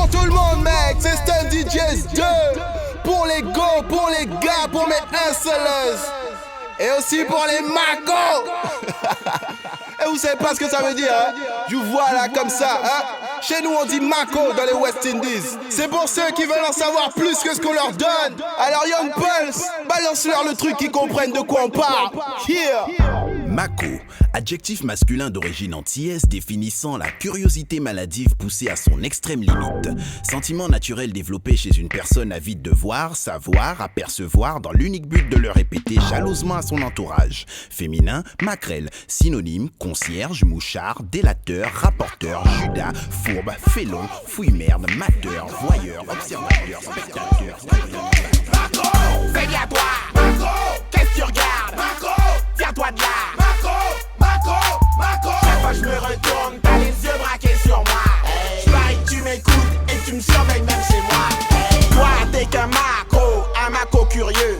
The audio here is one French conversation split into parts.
pour tout le monde, mec, c'est Stun DJs 2. Pour les go, pour les gars, pour mes hustlers. Et aussi pour les macos. Et vous savez pas ce que ça veut dire, hein? Je vous vois là comme ça, hein? Chez nous on dit maco dans les West Indies. C'est pour ceux qui veulent en savoir plus que ce qu'on leur donne. Alors Young Pulse, balance-leur le truc qu'ils comprennent de quoi on parle. Here. Mako, adjectif masculin d'origine antillaise définissant la curiosité maladive poussée à son extrême limite. Sentiment naturel développé chez une personne avide de voir, savoir, apercevoir dans l'unique but de le répéter jalousement à son entourage. Féminin, maquerelle, synonyme, concierge, mouchard, délateur, rapporteur, judas, fourbe, félon, fouille-merde, mateur, voyeur, observateur, spectateur. Mako, c'est bien toi. Mako, qu'est-ce que tu regardes? Mako, tiens-toi de là. Chaque fois je me retourne, t'as les yeux braqués sur moi. J'parie que tu m'écoutes et que tu me surveilles même chez moi. Toi t'es qu'un Mako, un Mako curieux.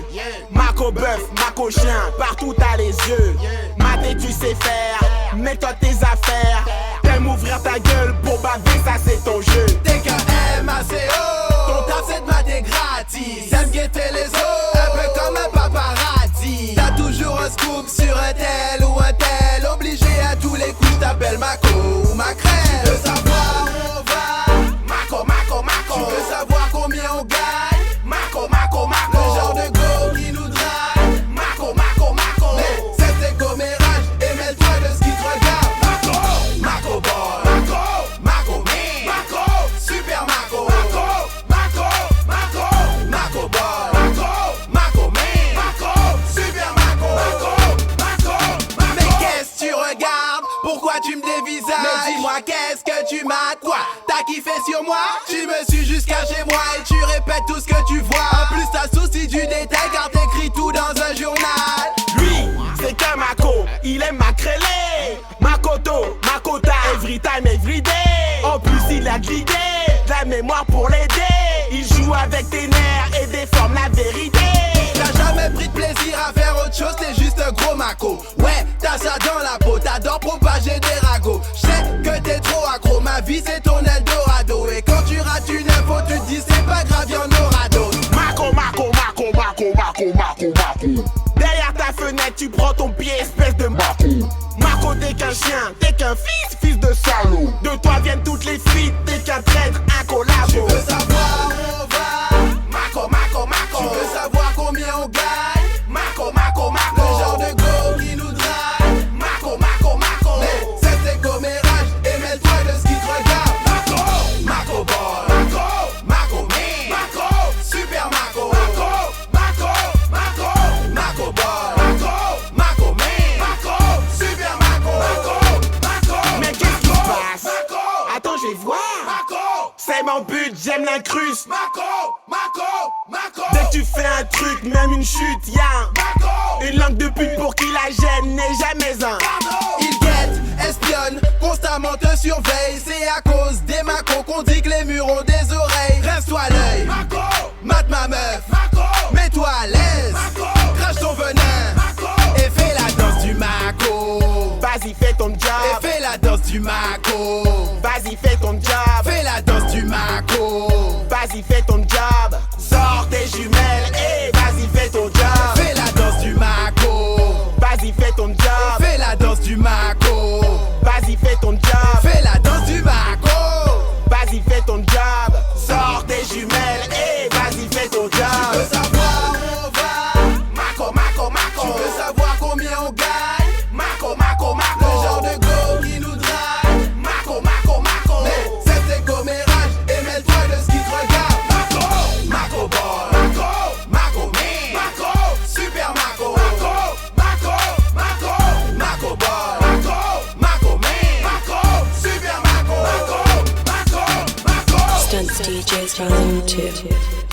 Mako bœuf, Mako chien, partout t'as les yeux. Maté tu sais faire, mets-toi tes affaires. T'aimes ouvrir ta gueule pour baver, ça c'est ton jeu. T'es qu'un MACO, ton taf c'est de mater gratis. T'aimes guetter les autres, un peu comme un paparazzi. T'as toujours un scoop sur un tel ou un tel. Obligé à tous les coups, t'appelles Mako ou Macrel. Tu veux savoir où on va? Mako, Mako, Mako. Tu veux savoir combien on gagne? Mako, Mako, Mako. Le genre de go qui nous drague. Mako, Mako, Mako. Mais c'est tes commérages et mêle-toi de ce qui te regarde. Mako, Mako boy, Mako, Mako me, Mako, super Mako, Mako, Mako, Mako, Mako boy, Mako, Mako me, Mako, super Mako. Mako, Mais qu'est-ce que tu regardes? Pourquoi tu me dévisages? Mais dis-moi qu'est-ce que tu m'as? Quoi? T'as kiffé sur moi? Tu me suis jusqu'à chez moi et tu répètes tout ce que tu vois. En plus t'as souci du détail car t'écris tout dans un journal. lui, c'est qu'un Mako, il aime macrélé. Makoto, Makota, every time, every day. En plus, il a de l'idée, de la mémoire pour l'aider. Il joue avec tes nerfs et déforme la vérité. T'as jamais pris de plaisir à faire autre chose, t'es juste un gros Mako. Ouais, t'as ça dans la peau, t'adores propager des ragots. J'sais que t'es trop accro, ma vie c'est ton Eldorado. Et quand tu rates une info, tu te dis c'est pas grave, y'en aura d'autres. Mako, Mako, Mako, Mako, Mako, Mako, Mako. Derrière ta fenêtre, tu prends ton pied, espèce de Mako. Mako, t'es qu'un chien, t'es qu'un fils de salaud. De toi viennent toutes les fuites, t'es qu'un traître, un collabo. Tu veux savoir où on va? Mako, Mako, Mako. Tu veux savoir combien on gagne? Mako, Mako, Mako. Le genre de go qui nous drague. Mako, Mako, Mako. Mais c'est tes commérages et mêle-toi de ce qui te regarde. Mako, Mako boy, Mako, Mako me, Mako, super Mako, Mako, Mako, Mako, Mako boy, Mako, Mako me, Mako, super Mako, Mako. Mais qu'est-ce qui se passe? Mako, Attends, je vais voir. Mako, C'est mon but, j'aime l'incruste. Mako, Mako, Mako, Dès que tu fais un truc, même une chute, y'a Mako. une langue de pute pour qui la gêne n'est jamais un. Il guette, espionne, constamment te surveille. C'est à cause des macos qu'on dit que les murs ont des oreilles. Reste-toi l'œil, Mako, mate ma meuf, Mako, mets-toi à l'aise, Mako, crache ton venin Mako. et fais la danse du Mako. Vas-y, fais ton Et job. fais la danse du Mako. Vas-y, fais ton job. Fais la danse du Mako. Vas-y, fais ton job. Sors tes jumelles et vas-y, fais ton job. Fais la danse du Mako. Vas-y, fais ton job. Fais la danse du Mako. Vas-y, fais ton job. Fais la danse du Mako. Vas-y, fais ton job. Sors tes jumelles et vas-y, fais ton Tu veux job. savoir où on va? Mako, Mako, Mako. Tu veux savoir combien on gagne? Mako, Mako, Mako. Le genre de go qui nous drague. Mako, Mako, Mako. Mais c'est tes commérages et mêle-toi de ce qui te regarde. Mako, Mako boy, Mako, Mako me, Mako, super Mako, Mako, Mako, Mako, Mako boy, Mako, Mako me, Mako, super Mako. Mako, Mako, Mako. Stunts DJs Volume 2.